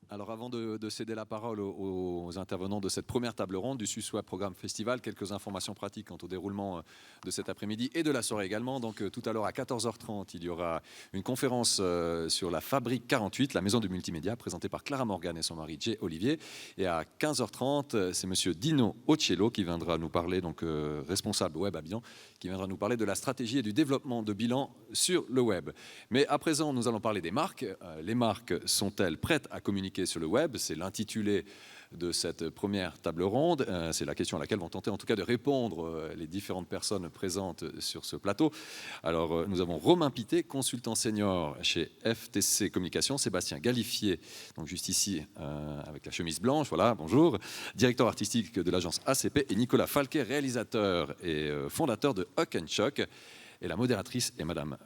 Alors avant de céder la parole aux intervenants de cette première table ronde du SUSWeb Programme Festival, quelques informations pratiques quant au déroulement de cet après-midi et de la soirée également. Donc tout à l'heure à 14h30, il y aura une conférence sur la Fabrique 48, la maison du multimédia, présentée par Clara Morgan et son mari Jay Olivier. Et à 15h30, c'est monsieur Dino Ocello qui viendra nous parler, donc responsable web à Bilan, qui viendra nous parler de la stratégie et du développement de bilan sur le web. Mais à présent, nous allons parler des marques. Les marques sont-elles prêtes à communiquer sur le web? C'est l'intitulé de cette première table ronde. C'est la question à laquelle vont tenter en tout cas de répondre les différentes personnes présentes sur ce plateau. Alors nous avons Romain Pité, consultant senior chez FTC Communication, Sébastien Galifier, donc juste ici avec la chemise blanche, voilà, bonjour, directeur artistique de l'agence ACP, et Nicolas Falquet, réalisateur et fondateur de Huck & Chuck. Et la modératrice est Madame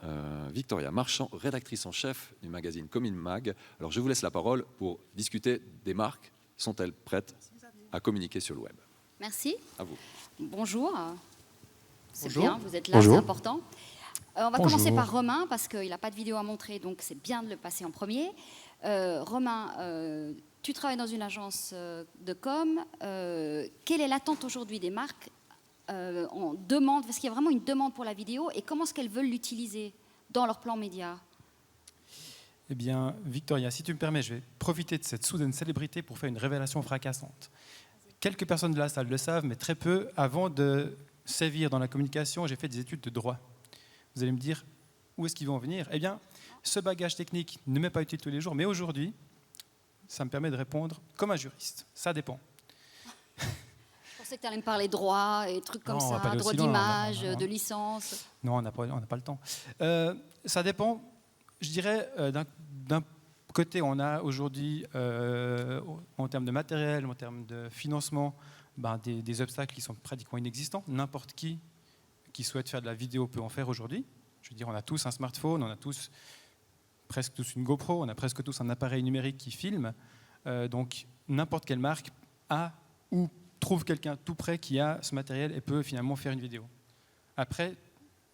Victoria Marchand, rédactrice en chef du magazine Commune Mag. Alors je vous laisse la parole pour discuter des marques. Sont-elles prêtes à communiquer sur le web? Merci. À vous. Bonjour. C'est Bonjour. bien, vous êtes là, Bonjour. c'est important. On va Bonjour. commencer par Romain, parce qu'il n'a pas de vidéo à montrer, donc c'est bien de le passer en premier. Romain, tu travailles dans une agence de com. Quelle est l'attente aujourd'hui des marques en demande, parce qu'il y a vraiment une demande pour la vidéo, et comment est-ce qu'elles veulent l'utiliser dans leur plan média? Eh bien, Victoria, si tu me permets, je vais profiter de cette soudaine célébrité pour faire une révélation fracassante. Quelques personnes de la salle le savent, mais très peu. Avant de sévir dans la communication, j'ai fait des études de droit. Vous allez me dire, où est-ce qu'ils vont en venir? Eh bien, ce bagage technique ne m'est pas utile tous les jours, mais aujourd'hui, ça me permet de répondre comme un juriste. Ça dépend. Je pensais que tu allais me parler droit et trucs comme Non, on va ça, pas aller droit aussi loin, d'image, non. de licence. Non, on n'a pas le temps. Ça dépend, je dirais, d'un côté, on a aujourd'hui, en termes de matériel, en termes de financement, des obstacles qui sont pratiquement inexistants. N'importe qui souhaite faire de la vidéo peut en faire aujourd'hui. Je veux dire, on a tous un smartphone, on a presque tous une GoPro, on a presque tous un appareil numérique qui filme. Donc, n'importe quelle marque a ou trouve quelqu'un tout près qui a ce matériel et peut finalement faire une vidéo. Après,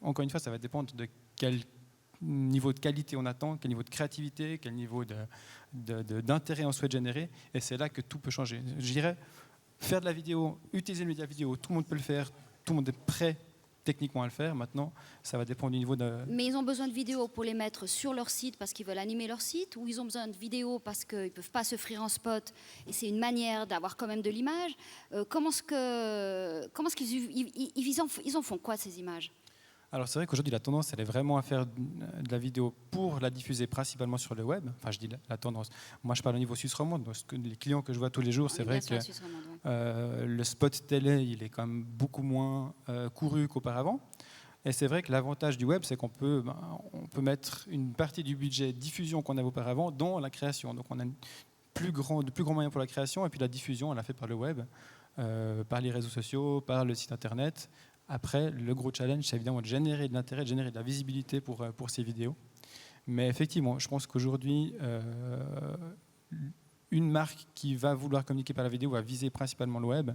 encore une fois, ça va dépendre de quel niveau de qualité on attend, quel niveau de créativité, quel niveau d'intérêt on souhaite générer, et c'est là que tout peut changer. Je dirais, faire de la vidéo, utiliser le média vidéo, tout le monde peut le faire, tout le monde est prêt techniquement à le faire. Maintenant, ça va dépendre du niveau de... Mais ils ont besoin de vidéos pour les mettre sur leur site parce qu'ils veulent animer leur site, ou ils ont besoin de vidéos parce qu'ils ne peuvent pas s'offrir un spot et c'est une manière d'avoir quand même de l'image. Comment est-ce qu'ils en font quoi, ces images? Alors c'est vrai qu'aujourd'hui la tendance elle est vraiment à faire de la vidéo pour la diffuser principalement sur le web. Enfin je dis la tendance. Moi je parle au niveau Suisse romande. Les clients que je vois tous les jours, c'est vrai que le spot télé il est quand même beaucoup moins couru qu'auparavant. Et c'est vrai que l'avantage du web c'est qu'on peut mettre une partie du budget diffusion qu'on avait auparavant dans la création. Donc on a de plus grands moyens pour la création, et puis la diffusion on l'a fait par le web, par les réseaux sociaux, par le site internet. Après, le gros challenge, c'est évidemment de générer de l'intérêt, de générer de la visibilité pour ces vidéos. Mais effectivement, je pense qu'aujourd'hui, une marque qui va vouloir communiquer par la vidéo va viser principalement le web.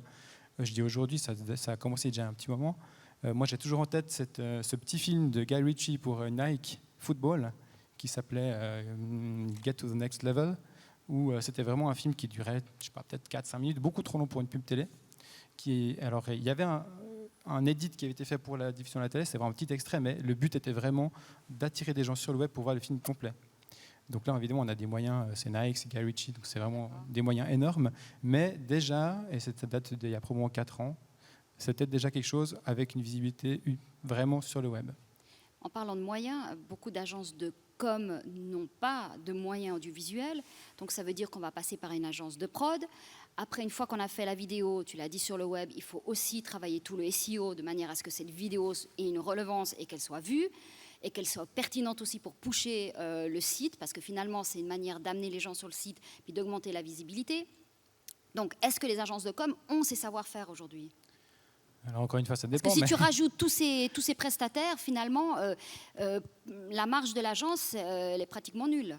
Je dis aujourd'hui, ça a commencé déjà un petit moment. Moi, j'ai toujours en tête ce petit film de Guy Ritchie pour Nike Football qui s'appelait Get to the Next Level, où c'était vraiment un film qui durait, je sais pas, peut-être 4-5 minutes, beaucoup trop long pour une pub télé. Alors, il y avait un edit qui avait été fait pour la diffusion à la télé, c'est vraiment un petit extrait, mais le but était vraiment d'attirer des gens sur le web pour voir le film complet. Donc là, évidemment, on a des moyens, c'est Nike, c'est Guy Ritchie, donc c'est vraiment des moyens énormes, mais déjà, et ça date d'il y a probablement 4 ans, c'était déjà quelque chose avec une visibilité vraiment sur le web. En parlant de moyens, beaucoup d'agences de com n'ont pas de moyens audiovisuels, donc ça veut dire qu'on va passer par une agence de prod. Après, une fois qu'on a fait la vidéo, tu l'as dit sur le web, il faut aussi travailler tout le SEO de manière à ce que cette vidéo ait une relevance et qu'elle soit vue et qu'elle soit pertinente aussi pour pusher le site, parce que finalement, c'est une manière d'amener les gens sur le site puis d'augmenter la visibilité. Donc, est-ce que les agences de com ont ces savoir-faire aujourd'hui? Alors encore une fois, ça dépend. Parce que si tu rajoutes tous ces prestataires, finalement, la marge de l'agence, elle est pratiquement nulle.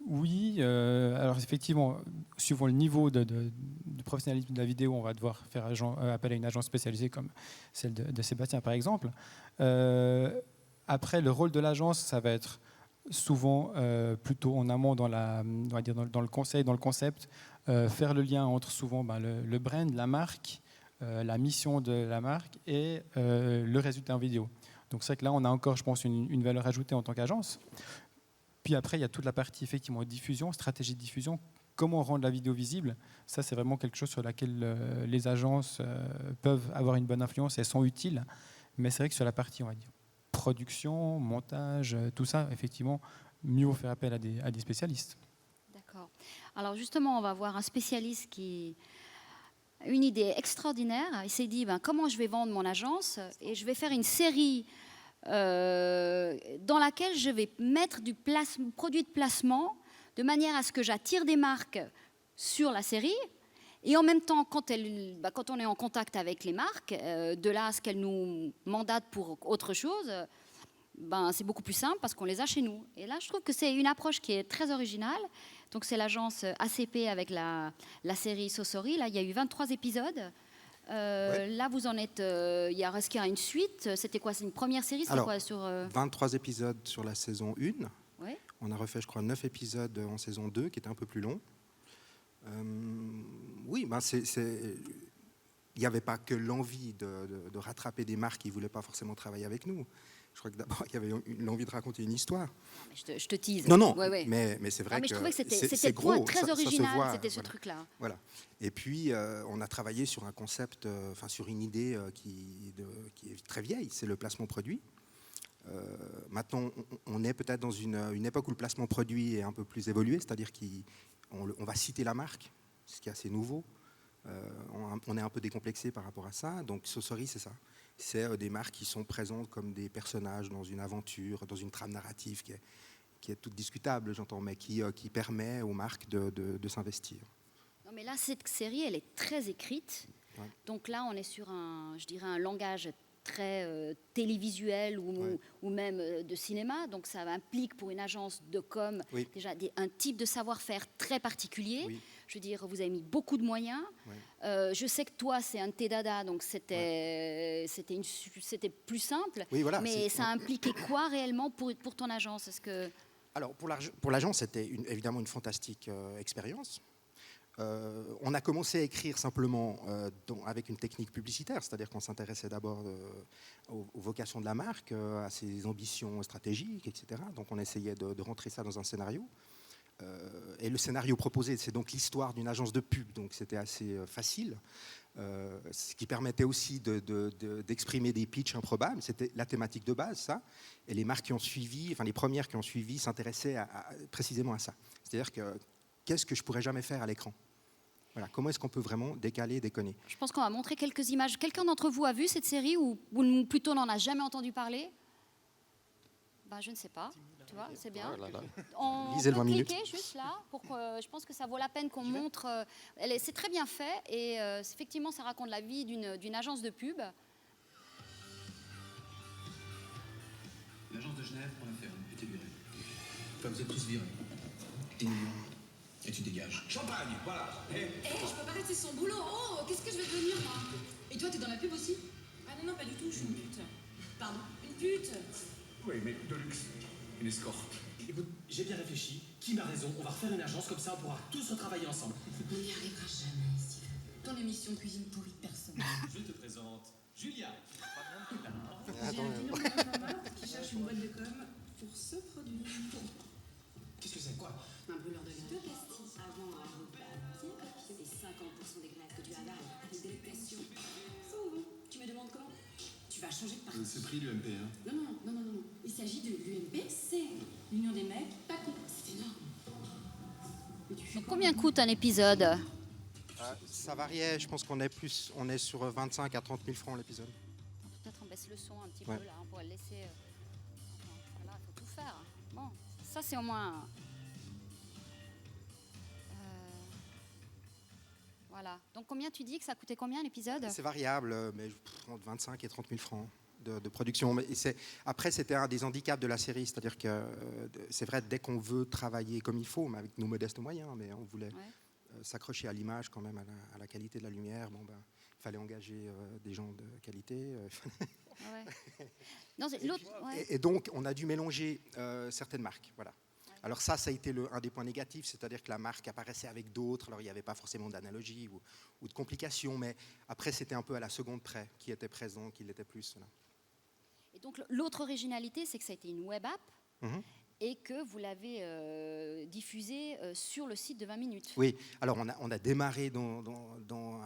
Oui, alors effectivement, suivant le niveau de professionnalisme de la vidéo, on va devoir faire appel à une agence spécialisée comme celle de Sébastien par exemple. Après, le rôle de l'agence, ça va être souvent plutôt en amont on va dire dans le conseil, dans le concept, faire le lien entre souvent le brand, la marque, la mission de la marque et le résultat en vidéo. Donc c'est vrai que là, on a encore, je pense, une valeur ajoutée en tant qu'agence. Puis après, il y a toute la partie effectivement diffusion, stratégie de diffusion. Comment rendre la vidéo visible? Ça, c'est vraiment quelque chose sur laquelle les agences peuvent avoir une bonne influence et sont utiles. Mais c'est vrai que sur la partie, on va dire, production, montage, tout ça, effectivement, mieux vaut faire appel à des spécialistes. D'accord. Alors justement, on va voir un spécialiste qui a une idée extraordinaire. Il s'est dit, comment je vais vendre mon agence? Et je vais faire une série dans laquelle je vais mettre du produit de placement de manière à ce que j'attire des marques sur la série. Et en même temps, quand on est en contact avec les marques, de là à ce qu'elles nous mandatent pour autre chose, c'est beaucoup plus simple parce qu'on les a chez nous. Et là, je trouve que c'est une approche qui est très originale. Donc, c'est l'agence ACP avec la série So Sorry. Là, il y a eu 23 épisodes. Ouais. Là, vous en êtes. Est-ce qu'il y a une suite? C'était quoi? C'est une première série? Alors, quoi, sur, 23 épisodes sur la saison 1. Ouais. On a refait, je crois, 9 épisodes en saison 2, qui était un peu plus long. Oui, il n'y avait pas que l'envie de rattraper des marques qui ne voulaient pas forcément travailler avec nous. Je crois que d'abord, il y avait l'envie de raconter une histoire. Mais je te tease. Non, ouais. Mais c'est vrai que je trouvais que c'était c'est gros, très original, voit, c'était ce voilà. truc-là. Voilà. Et puis, on a travaillé sur un concept, sur une idée qui est très vieille, c'est le placement produit. Maintenant, on est peut-être dans une époque où le placement produit est un peu plus évolué, c'est-à-dire qu'on va citer la marque, ce qui est assez nouveau. On est un peu décomplexé par rapport à ça. Donc, So Sorry, c'est ça. C'est des marques qui sont présentes comme des personnages dans une aventure, dans une trame narrative qui est toute discutable, j'entends, mais qui permet aux marques de s'investir. Non, mais là, cette série, elle est très écrite. Ouais. Donc là, on est sur un langage très télévisuel ou même de cinéma. Donc ça implique pour une agence de com déjà un type de savoir-faire très particulier. Oui. Je veux dire, vous avez mis beaucoup de moyens. Ouais. Je sais que toi, c'est un de tes dada, donc c'était plus simple. Oui, voilà, mais ça impliquait quoi réellement pour ton agence? Alors, pour l'agence, c'était évidemment une fantastique expérience. On a commencé à écrire simplement avec une technique publicitaire, c'est-à-dire qu'on s'intéressait d'abord aux vocations de la marque, à ses ambitions stratégiques, etc. Donc on essayait de rentrer ça dans un scénario. Et le scénario proposé, c'est donc l'histoire d'une agence de pub, donc c'était assez facile. Ce qui permettait aussi d'exprimer des pitchs improbables. C'était la thématique de base, ça. Et les marques qui ont suivi, les premières qui ont suivi, s'intéressaient précisément à ça. C'est-à-dire qu'est-ce que je pourrais jamais faire à l'écran? Voilà, comment est-ce qu'on peut vraiment décaler, déconner? Je pense qu'on va montrer quelques images. Quelqu'un d'entre vous a vu cette série ou plutôt n'en a jamais entendu parler? Je ne sais pas. Tu vois, c'est bien. On Lisez peut 20 minutes. cliquer juste là. Je pense que ça vaut la peine qu'on montre. C'est très bien fait et effectivement, ça raconte la vie d'une agence de pub. L'agence de Genève, on l'a fait, et t'es viré. Enfin, vous êtes tous virés. T'es mignon. Et tu dégages. Champagne, voilà. Je peux pas rester son boulot. Oh, qu'est-ce que je vais devenir, moi? Et toi, t'es dans la pub aussi? Ah non, pas du tout, je suis une pute. Pardon, une pute? Oui, mais de luxe. Une escorte. Écoute, j'ai bien réfléchi. Kim a raison, on va refaire une agence, comme ça on pourra tous retravailler ensemble. On n'y arrivera jamais, Steven. Ton émission cuisine pourrie de personne. Je te présente Julia. J'ai un dealer qui cherche une boîte de com pour ce produit. Qu'est-ce que c'est, quoi? Un brûleur de laine. 2 pastilles avant un repas bien papier et 50% des graisses que tu avales avec délectation. Souvent, tu me demandes comment? Tu vas changer de parti. C'est pris l'UMP, hein? Non. Il s'agit de l'UMP, c'est l'Union des mecs pas cons. C'est énorme. Donc, combien coûte un épisode? Ça variait, je pense qu'on est sur 25 à 30 000 francs l'épisode. Peut-être on baisse le son un petit peu là, on pourrait le laisser. Voilà, il faut tout faire. Bon, ça c'est au moins. Voilà. Donc combien tu dis que ça coûtait combien l'épisode? C'est variable, mais entre 25 et 30 000 francs de production. Mais après, c'était un des handicaps de la série, c'est-à-dire que c'est vrai, dès qu'on veut travailler comme il faut, mais avec nos modestes moyens, mais on voulait s'accrocher à l'image quand même, à la qualité de la lumière, il fallait engager des gens de qualité. Ah ouais. Non, c'est l'autre. Ouais. Et donc, on a dû mélanger certaines marques. Voilà. Alors ça a été un des points négatifs, c'est-à-dire que la marque apparaissait avec d'autres, alors il n'y avait pas forcément d'analogie ou de complications, mais après, c'était un peu à la seconde près, qui était présent, qui l'était plus. Voilà. Et donc, l'autre originalité, c'est que ça a été une web app. Mhm. Et que vous l'avez diffusé sur le site de 20 minutes. Oui, alors on a démarré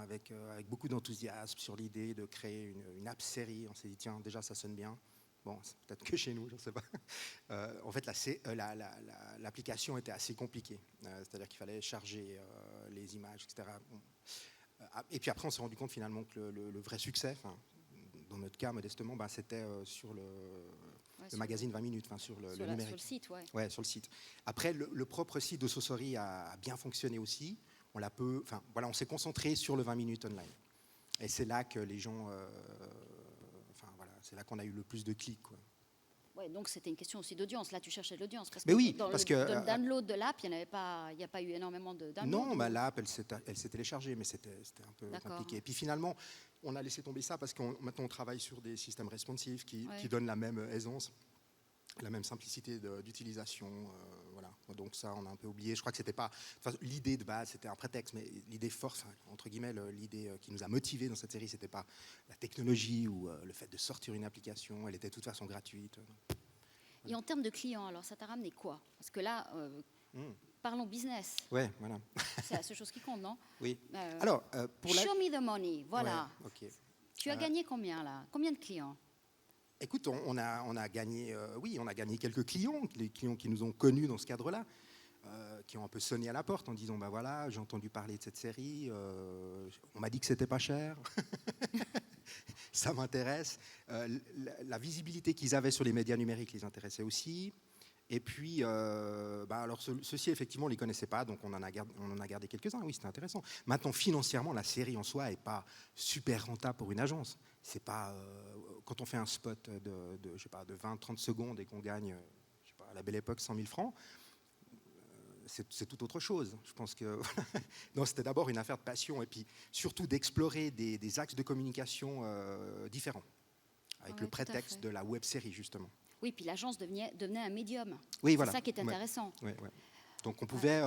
avec beaucoup d'enthousiasme sur l'idée de créer une app série. On s'est dit, tiens, déjà ça sonne bien. Bon, c'est peut-être que chez nous, je ne sais pas. En fait, l'application était assez compliquée. C'est-à-dire qu'il fallait charger les images, etc. Bon. Et puis après, on s'est rendu compte finalement que le vrai succès, dans notre cas, modestement, c'était sur le magazine 20 minutes, sur le numérique. Sur le site, oui. Ouais, sur le site. Après, le propre site de Saucerie a bien fonctionné aussi. On s'est concentré sur le 20 minutes online. Et c'est là que les gens... c'est là qu'on a eu le plus de clics, quoi. Ouais, donc c'était une question aussi d'audience. Là, tu cherchais de l'audience. Parce Mais que oui, dans le download de l'app, il n'y a pas eu énormément de download. Non, l'app, elle s'est téléchargée, mais c'était un peu compliqué. Et puis finalement, on a laissé tomber ça parce que maintenant, on travaille sur des systèmes responsifs qui donnent la même aisance, la même simplicité d'utilisation. Voilà. Donc ça, on a un peu oublié. Je crois que c'était pas... l'idée de base, c'était un prétexte, mais l'idée force, entre guillemets, l'idée qui nous a motivés dans cette série, c'était pas la technologie ou le fait de sortir une application. Elle était de toute façon gratuite. Et en termes de clients, alors, ça t'a ramené quoi? Parce que là, parlons business. Ouais, voilà. C'est la seule chose qui compte, non? Oui. Alors, show me the money, voilà. Ouais, okay. Tu as gagné combien, là? Combien de clients? Écoute, on a gagné, on a gagné quelques clients, les clients qui nous ont connus dans ce cadre-là, qui ont un peu sonné à la porte en disant, voilà, j'ai entendu parler de cette série, on m'a dit que c'était pas cher, ça m'intéresse. La visibilité qu'ils avaient sur les médias numériques les intéressait aussi. Et puis, alors ceux-ci, effectivement, on ne les connaissait pas, donc on en a gardé quelques-uns. Oui, c'était intéressant. Maintenant, financièrement, la série en soi n'est pas super rentable pour une agence. C'est pas quand on fait un spot de 20-30 secondes et qu'on gagne, à la belle époque, 100 000 francs, c'est tout autre chose. Je pense que non, c'était d'abord une affaire de passion et puis surtout d'explorer des axes de communication différents, avec le prétexte de la web série, justement. Oui, puis l'agence devenait un médium. Oui, c'est ça qui est intéressant. Ouais. Donc on pouvait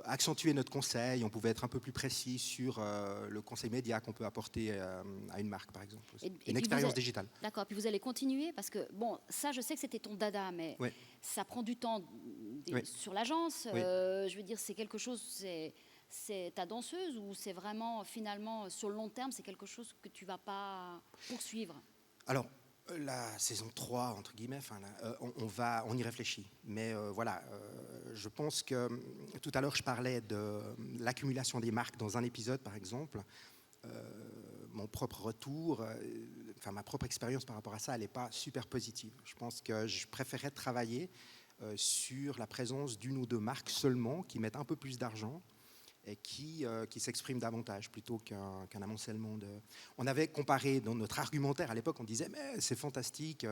accentuer notre conseil, on pouvait être un peu plus précis sur le conseil média qu'on peut apporter à une marque, par exemple. Une expérience digitale. D'accord, puis vous allez continuer, parce que, bon, ça je sais que c'était ton dada, mais ça prend du temps sur l'agence. Je veux dire, c'est quelque chose, c'est ta danseuse, ou c'est vraiment, finalement, sur le long terme, c'est quelque chose que tu ne vas pas poursuivre? Alors, la saison 3, entre guillemets, on y réfléchit. Mais je pense que tout à l'heure, je parlais de l'accumulation des marques dans un épisode, par exemple. Mon propre retour, ma propre expérience par rapport à ça, elle n'est pas super positive. Je pense que je préférais travailler sur la présence d'une ou deux marques seulement qui mettent un peu plus d'argent et qui s'expriment davantage plutôt qu'un amoncellement de... On avait comparé dans notre argumentaire à l'époque, on disait mais c'est fantastique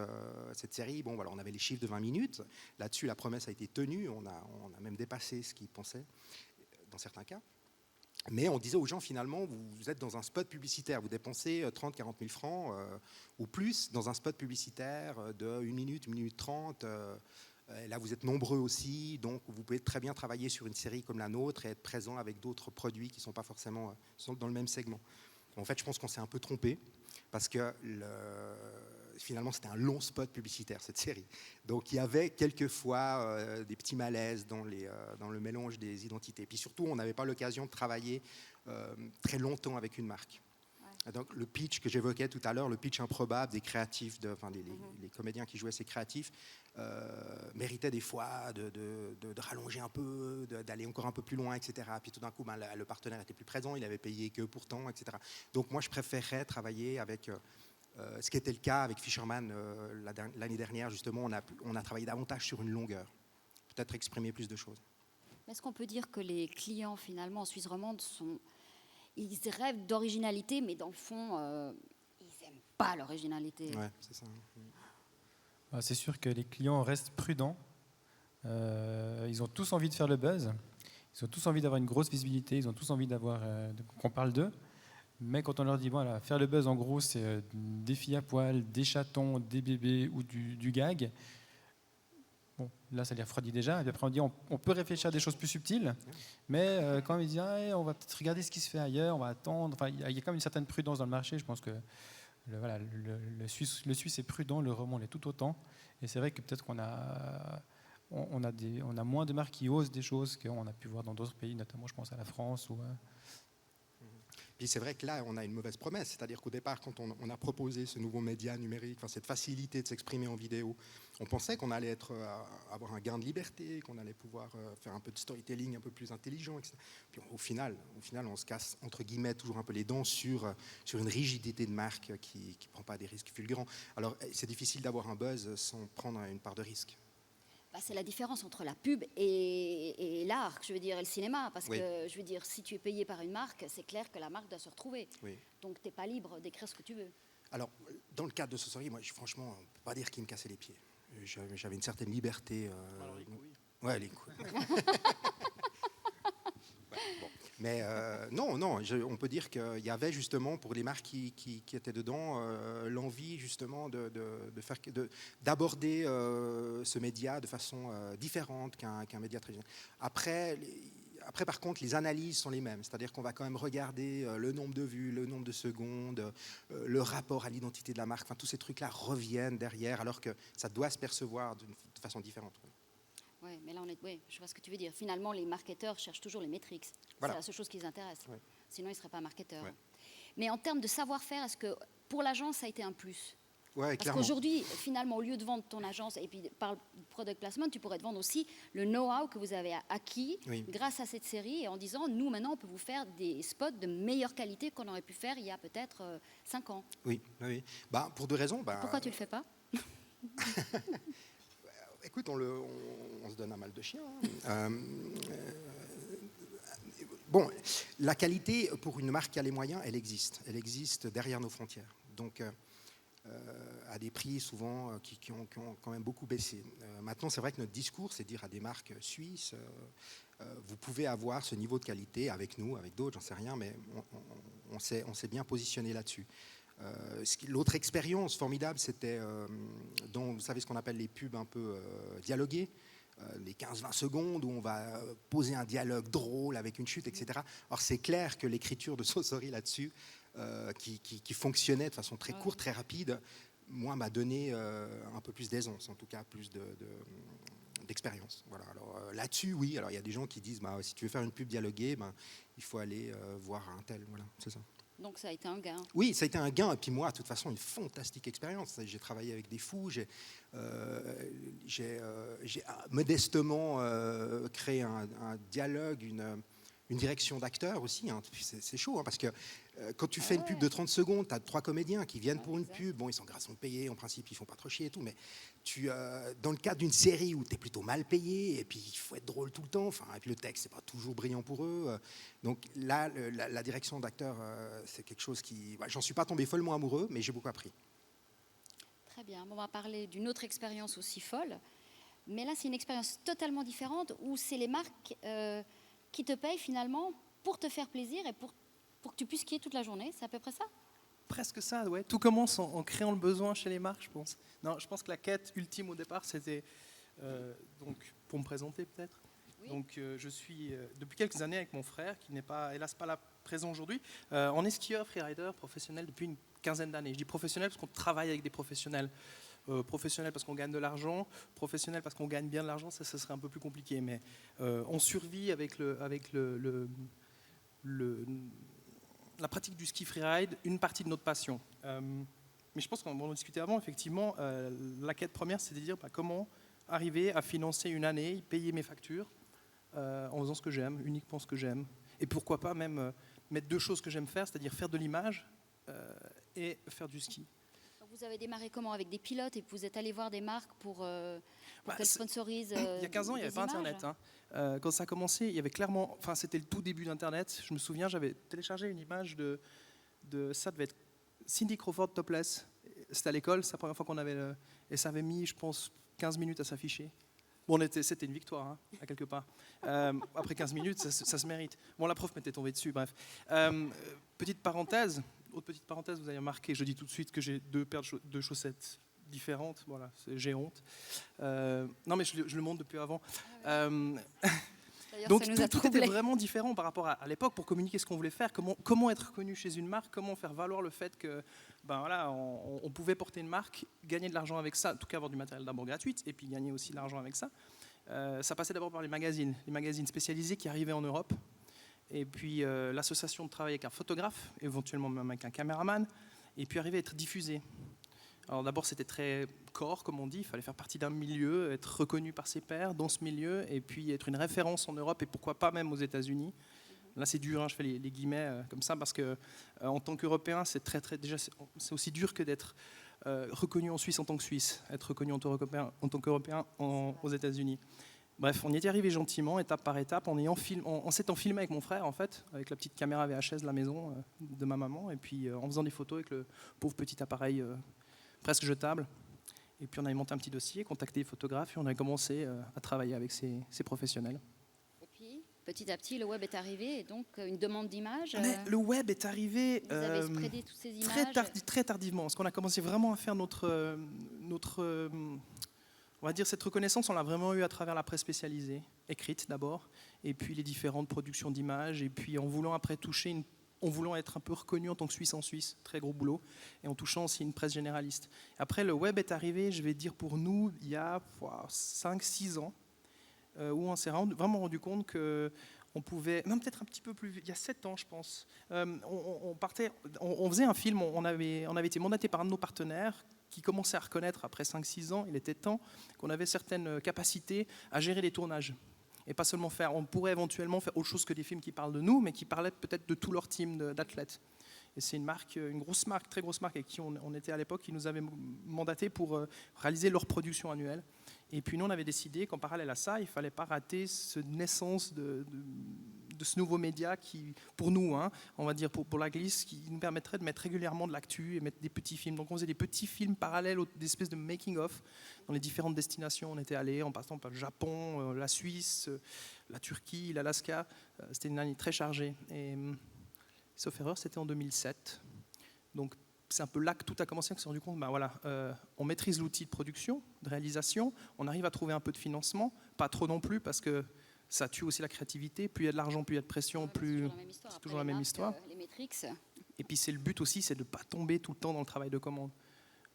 cette série, bon voilà, on avait les chiffres de 20 minutes, là-dessus la promesse a été tenue, on a même dépassé ce qu'ils pensaient dans certains cas, mais on disait aux gens finalement vous êtes dans un spot publicitaire, vous dépensez 30-40 000 francs ou plus dans un spot publicitaire de 1 minute 30, là, vous êtes nombreux aussi, donc vous pouvez très bien travailler sur une série comme la nôtre et être présent avec d'autres produits qui ne sont pas forcément dans le même segment. En fait, je pense qu'on s'est un peu trompé parce que finalement, c'était un long spot publicitaire, cette série. Donc, il y avait quelquefois des petits malaises dans le mélange des identités. Et puis surtout, on n'avait pas l'occasion de travailler très longtemps avec une marque. Donc, le pitch que j'évoquais tout à l'heure, le pitch improbable des créatifs, les comédiens qui jouaient ces créatifs, méritait des fois de rallonger un peu, d'aller encore un peu plus loin, etc. Puis tout d'un coup, le partenaire était plus présent, il avait payé que pour tant, etc. Donc moi, je préférais travailler avec, ce qui était le cas avec Fisherman l'année dernière, justement, on a travaillé davantage sur une longueur, peut-être exprimer plus de choses. Est-ce qu'on peut dire que les clients, finalement, en Suisse romande, ils rêvent d'originalité, mais dans le fond, ils n'aiment pas l'originalité. Ouais, c'est ça. C'est sûr que les clients restent prudents. Ils ont tous envie de faire le buzz. Ils ont tous envie d'avoir une grosse visibilité. Ils ont tous envie qu'on parle d'eux. Mais quand on leur dit, voilà, faire le buzz, en gros, c'est des filles à poil, des chatons, des bébés ou du gag. Bon, là, ça les refroidit déjà. Et puis après, on dit, on peut réfléchir à des choses plus subtiles. Mais quand ils disent, ah, on va peut-être regarder ce qui se fait ailleurs, on va attendre. Enfin, il y a quand même une certaine prudence dans le marché. Je pense que le Suisse est prudent, le Roman l'est tout autant. Et c'est vrai que peut-être qu'on a, on a moins de marques qui osent des choses qu'on a pu voir dans d'autres pays, notamment, je pense à la France. Puis c'est vrai que là, on a une mauvaise promesse, c'est-à-dire qu'au départ, quand on a proposé ce nouveau média numérique, cette facilité de s'exprimer en vidéo, on pensait qu'on allait avoir un gain de liberté, qu'on allait pouvoir faire un peu de storytelling un peu plus intelligent, etc. Puis au final, on se casse, entre guillemets, toujours un peu les dents sur une rigidité de marque qui ne prend pas des risques fulgurants. Alors, c'est difficile d'avoir un buzz sans prendre une part de risque. C'est la différence entre la pub et l'art, je veux dire, et le cinéma. Parce Oui. que, je veux dire, si tu es payé par une marque, c'est clair que la marque doit se retrouver. Oui. Donc, tu n'es pas libre d'écrire ce que tu veux. Alors, dans le cadre de Sauce Horry, moi, franchement, on ne peut pas dire qu'il me cassait les pieds. J'avais une certaine liberté. Alors, les couilles. Ouais, les couilles. Bon. Mais non, on peut dire qu'il y avait justement, pour les marques qui étaient dedans, l'envie justement d'aborder ce média de façon différente qu'un média traditionnel. Après, par contre, les analyses sont les mêmes. C'est-à-dire qu'on va quand même regarder le nombre de vues, le nombre de secondes, le rapport à l'identité de la marque. Enfin, tous ces trucs-là reviennent derrière, alors que ça doit se percevoir de façon différente. Oui, mais là, je vois ce que tu veux dire. Finalement, les marketeurs cherchent toujours les métriques. Voilà. C'est la seule chose qui les intéresse. Ouais. Sinon, ils ne seraient pas marketeurs. Ouais. Mais en termes de savoir-faire, est-ce que pour l'agence, ça a été un plus? Ouais, Parce clairement. qu'aujourd'hui, finalement, au lieu de vendre ton agence, et puis par le product placement, tu pourrais te vendre aussi le know-how que vous avez acquis Oui. grâce à cette série, et en disant, nous, maintenant, on peut vous faire des spots de meilleure qualité qu'on aurait pu faire il y a peut-être 5 ans. Oui. Pour deux raisons. Pourquoi tu ne le fais pas? Écoute, on se donne un mal de chien. Bon, la qualité pour une marque qui a les moyens, elle existe. Elle existe derrière nos frontières. Donc, à des prix souvent qui ont quand même beaucoup baissé. Maintenant, c'est vrai que notre discours, c'est de dire à des marques suisses, vous pouvez avoir ce niveau de qualité avec nous, avec d'autres, j'en sais rien, mais on s'est bien positionné là-dessus. L'autre expérience formidable, c'était, vous savez ce qu'on appelle les pubs un peu dialoguées, les 15-20 secondes où on va poser un dialogue drôle avec une chute, etc. Or, c'est clair que l'écriture de Sauce Horry là-dessus, qui fonctionnait de façon très courte, très rapide, moi, m'a donné un peu plus d'aisance, en tout cas plus d'expérience. Voilà. Alors là-dessus, oui. Alors il y a des gens qui disent, si tu veux faire une pub dialoguée, il faut aller voir un tel. Voilà, c'est ça. Donc ça a été un gain. Oui, ça a été un gain. Et puis moi, de toute façon, une fantastique expérience. J'ai travaillé avec des fous. J'ai modestement créé un dialogue, une direction d'acteurs aussi. C'est chaud, parce que quand tu fais une pub de 30 secondes, tu as 3 comédiens qui viennent pour une pub. Bon, ils sont grassement payés, en principe, ils font pas trop chier et tout. Mais dans le cadre d'une série où tu es plutôt mal payé, et puis il faut être drôle tout le temps, et puis le texte, c'est pas toujours brillant pour eux. Donc là, la direction d'acteurs, c'est quelque chose qui... j'en suis pas tombé follement amoureux, mais j'ai beaucoup appris. Très bien. On va parler d'une autre expérience aussi folle. Mais là, c'est une expérience totalement différente où c'est les marques qui te payent finalement pour te faire plaisir et pour que tu puisses skier toute la journée. C'est à peu près ça? Presque ça, ouais. Tout commence en créant le besoin chez les marques, je pense. Non, je pense que la quête ultime au départ, c'était, donc, pour me présenter peut-être. Oui. Donc, je suis depuis quelques années avec mon frère, qui n'est pas, hélas, pas là présent aujourd'hui. On est skieur, freerider, professionnel depuis une quinzaine d'années. Je dis professionnel parce qu'on travaille avec des professionnels. Professionnel parce qu'on gagne de l'argent, professionnel parce qu'on gagne bien de l'argent, ça serait un peu plus compliqué. Mais on survit avec la pratique du ski freeride, une partie de notre passion. Mais je pense qu'on en discutait avant, effectivement, la quête première, c'est de dire comment arriver à financer une année, payer mes factures en faisant ce que j'aime, uniquement ce que j'aime. Et pourquoi pas même mettre 2 choses que j'aime faire, c'est-à-dire faire de l'image et faire du ski. Vous avez démarré comment? Avec des pilotes et vous êtes allé voir des marques pour qu'elles sponsorisent il y a 15 ans, il n'y avait pas Internet. Quand ça a commencé, il y avait clairement... Enfin, c'était le tout début d'Internet. Je me souviens, j'avais téléchargé une image de ça devait être Cindy Crawford topless. C'était à l'école, c'est la première fois qu'on avait... Et ça avait mis, je pense, 15 minutes à s'afficher. Bon, c'était une victoire, hein, à quelque part. Après 15 minutes, ça se mérite. Bon, la prof m'était tombée dessus, bref. Petite parenthèse, autre petite parenthèse, vous avez remarqué, je dis tout de suite que j'ai deux paires de chaussettes différentes. Voilà, j'ai honte. Non, mais je le montre depuis avant. D'ailleurs, Donc ça nous a tout était troublés. vraiment différent par rapport à l'époque pour communiquer ce qu'on voulait faire, comment être reconnu chez une marque, comment faire valoir le fait que on pouvait porter une marque, gagner de l'argent avec ça, en tout cas avoir du matériel d'abord gratuit et puis gagner aussi de l'argent avec ça. Ça passait d'abord par les magazines spécialisés qui arrivaient en Europe et puis l'association de travail avec un photographe, éventuellement même avec un caméraman et puis arriver à être diffusé. Alors d'abord c'était très corps comme on dit, il fallait faire partie d'un milieu, être reconnu par ses pairs dans ce milieu et puis être une référence en Europe et pourquoi pas même aux États-Unis. Là c'est dur, hein, je fais les guillemets comme ça parce que en tant qu'Européen c'est c'est aussi dur que d'être reconnu en Suisse en tant que Suisse, être reconnu en tant qu'Européen aux États-Unis. Bref, on y était arrivé gentiment, étape par étape, en s'étant filmé avec mon frère en fait, avec la petite caméra VHS de la maison de ma maman et puis en faisant des photos avec le pauvre petit appareil presque jetable. Et puis on avait monté un petit dossier, contacté les photographes et on a commencé à travailler avec ces professionnels. Et puis, petit à petit, le web est arrivé et donc une demande d'images. Mais le web est arrivé Vous avez spreadé toutes ces images. très tardivement, parce qu'on a commencé vraiment à faire notre on va dire cette reconnaissance, on l'a vraiment eu à travers la presse spécialisée, écrite d'abord, et puis les différentes productions d'images, et puis en voulant après en voulant être un peu reconnu en tant que Suisse en Suisse, très gros boulot, et en touchant aussi une presse généraliste. Après, le web est arrivé, je vais dire pour nous, il y a 5-6 ans, où on s'est vraiment rendu compte qu'on pouvait, même peut-être un petit peu plus, il y a 7 ans je pense, on faisait un film, on avait été mandaté par un de nos partenaires, qui commençait à reconnaître après 5-6 ans, il était temps qu'on avait certaines capacités à gérer les tournages. Et pas seulement on pourrait éventuellement faire autre chose que des films qui parlent de nous, mais qui parlaient peut-être de tout leur team d'athlètes. Et c'est une marque, une grosse marque, très grosse marque avec qui on était à l'époque, qui nous avait mandaté pour réaliser leur production annuelle. Et puis nous, on avait décidé qu'en parallèle à ça, il ne fallait pas rater cette naissance de ce nouveau média qui, pour nous, hein, on va dire pour la glisse, qui nous permettrait de mettre régulièrement de l'actu et mettre des petits films. Donc on faisait des petits films parallèles, des espèces de making-of dans les différentes destinations. On était allés en passant par le Japon, la Suisse, la Turquie, l'Alaska. C'était une année très chargée. Et sauf erreur, c'était en 2007. Donc c'est un peu là que tout a commencé, on s'est rendu compte, on maîtrise l'outil de production, de réalisation, on arrive à trouver un peu de financement, pas trop non plus, parce que ça tue aussi la créativité, plus il y a de l'argent, plus il y a de pression, plus c'est toujours la même histoire. Les métriques. Et puis c'est le but aussi, c'est de ne pas tomber tout le temps dans le travail de commande.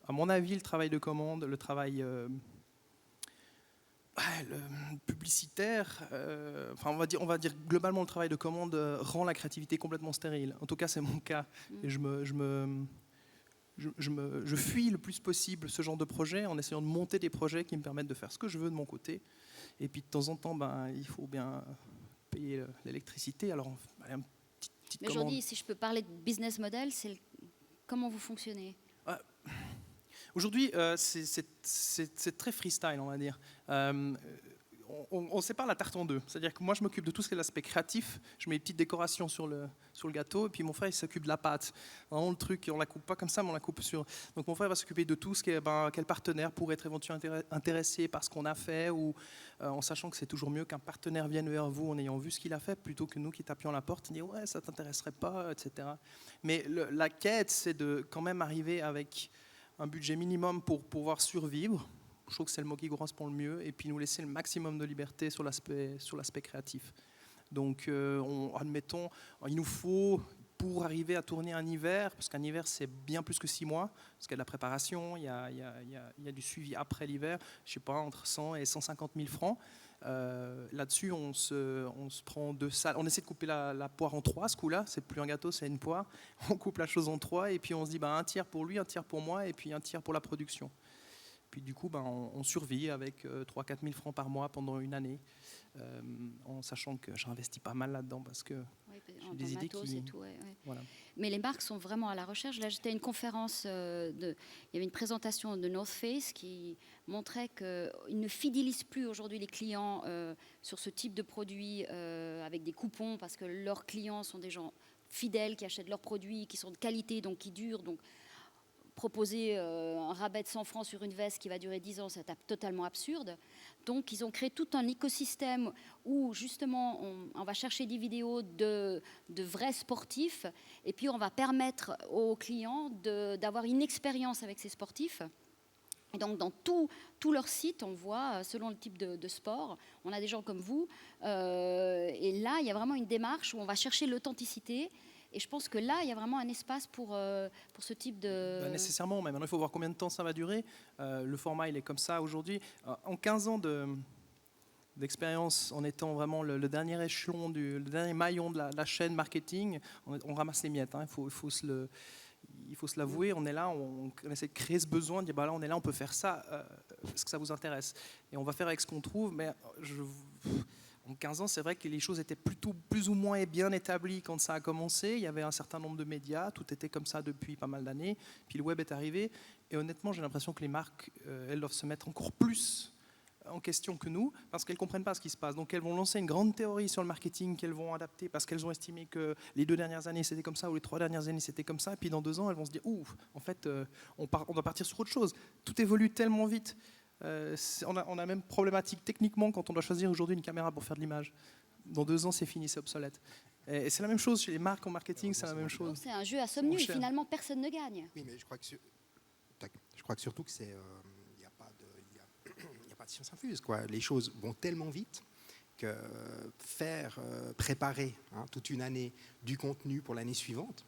À mon avis, le travail de commande, le travail publicitaire, on va dire globalement le travail de commande rend la créativité complètement stérile. En tout cas, c'est mon cas. Et je fuis le plus possible ce genre de projet en essayant de monter des projets qui me permettent de faire ce que je veux de mon côté. Et puis de temps en temps, il faut bien payer l'électricité. Alors, un petite Mais commande. aujourd'hui, si je peux parler de business model, comment vous fonctionnez? Aujourd'hui, c'est très freestyle, on va dire. On sépare la tarte en deux. C'est-à-dire que moi, je m'occupe de tout ce qui est l'aspect créatif. Je mets des petites décorations sur le gâteau. Et puis mon frère, il s'occupe de la pâte. Vraiment, le truc, on la coupe pas comme ça, mais on la coupe sur... Donc mon frère va s'occuper de tout ce qui est... quel partenaire pourrait être éventuellement intéressé par ce qu'on a fait, ou en sachant que c'est toujours mieux qu'un partenaire vienne vers vous en ayant vu ce qu'il a fait, plutôt que nous qui tapions la porte et dire « ouais, ça t'intéresserait pas », etc. Mais la quête, c'est de quand même arriver avec un budget minimum pour pouvoir survivre. Je trouve que c'est le mot qui correspond le mieux, et puis nous laisser le maximum de liberté sur l'aspect créatif. Donc, admettons, il nous faut, pour arriver à tourner un hiver, parce qu'un hiver c'est bien plus que 6 mois, parce qu'il y a de la préparation, il y a du suivi après l'hiver, je ne sais pas, entre 100 et 150 000 francs. Là-dessus, on se prend 2 salles. On essaie de couper la poire en 3 ce coup-là. C'est plus un gâteau, c'est une poire. On coupe la chose en 3 et puis on se dit un tiers pour lui, un tiers pour moi et puis un tiers pour la production. Puis du coup, on survit avec 3-4 000 francs par mois pendant une année, en sachant que j'investis pas mal là-dedans parce que j'ai des idées qui... Voilà. Mais les marques sont vraiment à la recherche. Là, j'étais à une conférence, il y avait une présentation de North Face qui montrait qu'ils ne fidélisent plus aujourd'hui les clients sur ce type de produit avec des coupons, parce que leurs clients sont des gens fidèles qui achètent leurs produits, qui sont de qualité, donc qui durent. Donc, proposer un rabais de 100 francs sur une veste qui va durer 10 ans, c'est totalement absurde. Donc, ils ont créé tout un écosystème où, justement, on va chercher des vidéos de vrais sportifs et puis on va permettre aux clients d'avoir une expérience avec ces sportifs. Et donc, dans tout leur site, on voit, selon le type de sport, on a des gens comme vous. Et là, il y a vraiment une démarche où on va chercher l'authenticité. Et je pense que là, il y a vraiment un espace pour ce type de... Nécessairement, mais maintenant, il faut voir combien de temps ça va durer. Le format, il est comme ça aujourd'hui. En 15 ans d'expérience, en étant vraiment le dernier échelon, le dernier maillon de la chaîne marketing, on ramasse les miettes. Hein. Il faut se l'avouer, on est là, on essaie de créer ce besoin, de dire bah là on est là, on peut faire ça, est-ce que ça vous intéresse? Et on va faire avec ce qu'on trouve, mais en 15 ans, c'est vrai que les choses étaient plutôt plus ou moins bien établies quand ça a commencé. Il y avait un certain nombre de médias, tout était comme ça depuis pas mal d'années, puis le web est arrivé, et honnêtement j'ai l'impression que les marques, elles doivent se mettre encore plus en question que nous, parce qu'elles ne comprennent pas ce qui se passe. Donc elles vont lancer une grande théorie sur le marketing qu'elles vont adapter parce qu'elles ont estimé que les 2 dernières années c'était comme ça ou les 3 dernières années c'était comme ça, et puis dans 2 ans elles vont se dire en fait on doit partir sur autre chose. Tout évolue tellement vite. On a même problématique techniquement quand on doit choisir aujourd'hui une caméra pour faire de l'image. Dans 2 ans c'est fini, c'est obsolète. Et c'est la même chose chez les marques en marketing, c'est la même chose. C'est un jeu à somme nulle, finalement personne ne gagne. Oui, mais je crois que surtout que c'est... science infuse, quoi. Les choses vont tellement vite que préparer toute une année du contenu pour l'année suivante,